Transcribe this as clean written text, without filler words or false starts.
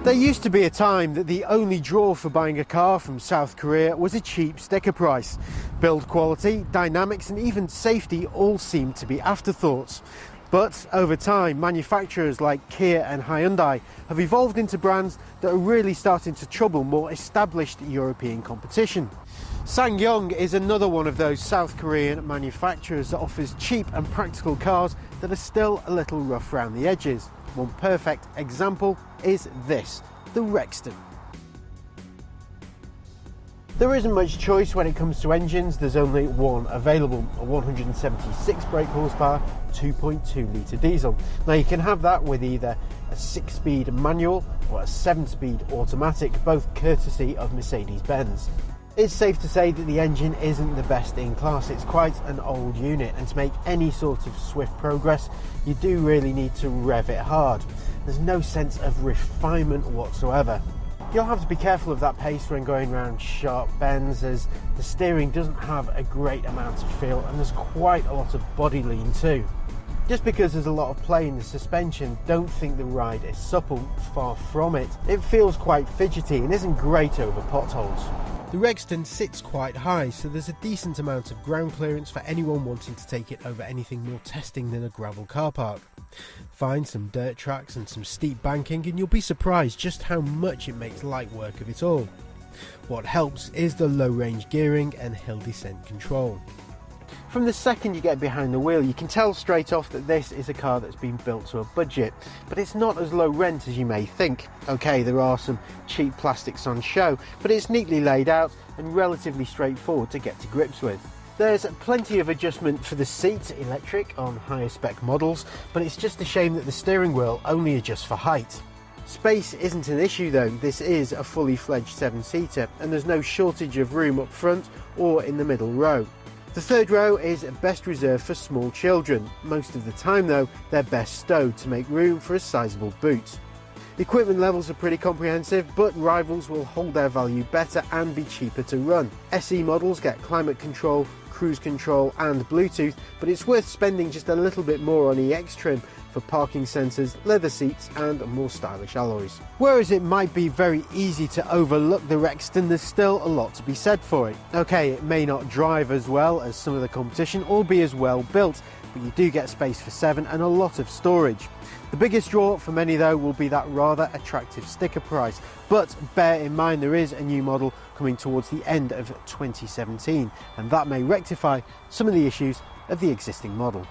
There used to be a time that the only draw for buying a car from South Korea was a cheap sticker price. Build quality, dynamics and even safety all seemed to be afterthoughts. But over time, manufacturers like Kia and Hyundai have evolved into brands that are really starting to trouble more established European competition. Ssangyong is another one of those South Korean manufacturers that offers cheap and practical cars that are still a little rough around the edges. One perfect example is this, the Rexton. There isn't much choice when it comes to engines. There's only one available, a 176 brake horsepower 2.2 litre diesel. Now you can have that with either a 6-speed manual or a 7-speed automatic, both courtesy of Mercedes-Benz. It's safe to say that the engine isn't the best in class. It's quite an old unit, and to make any sort of swift progress you do really need to rev it hard. There's no sense of refinement whatsoever. You'll have to be careful of that pace when going around sharp bends, as the steering doesn't have a great amount of feel and there's quite a lot of body lean too. Just because there's a lot of play in the suspension, don't think the ride is supple, far from it. It feels quite fidgety and isn't great over potholes. The Rexton sits quite high, so there's a decent amount of ground clearance for anyone wanting to take it over anything more testing than a gravel car park. Find some dirt tracks and some steep banking and you'll be surprised just how much it makes light work of it all. What helps is the low range gearing and hill descent control. From the second you get behind the wheel, you can tell straight off that this is a car that's been built to a budget, but it's not as low rent as you may think. Okay, there are some cheap plastics on show, but it's neatly laid out and relatively straightforward to get to grips with. There's plenty of adjustment for the seat, electric on higher spec models, but it's just a shame that the steering wheel only adjusts for height. Space isn't an issue though. This is a fully fledged 7-seater and there's no shortage of room up front or in the middle row. The third row is best reserved for small children. Most of the time though, they're best stowed to make room for a sizable boot. Equipment levels are pretty comprehensive, but rivals will hold their value better and be cheaper to run. SE models get climate control, cruise control and Bluetooth, but it's worth spending just a little bit more on EX trim for parking sensors, leather seats and more stylish alloys. Whereas it might be very easy to overlook the Rexton, there's still a lot to be said for it. Okay, it may not drive as well as some of the competition or be as well built, but you do get space for 7 and a lot of storage. The biggest draw for many though will be that rather attractive sticker price, but bear in mind there is a new model coming towards the end of 2017 and that may rectify some of the issues of the existing model.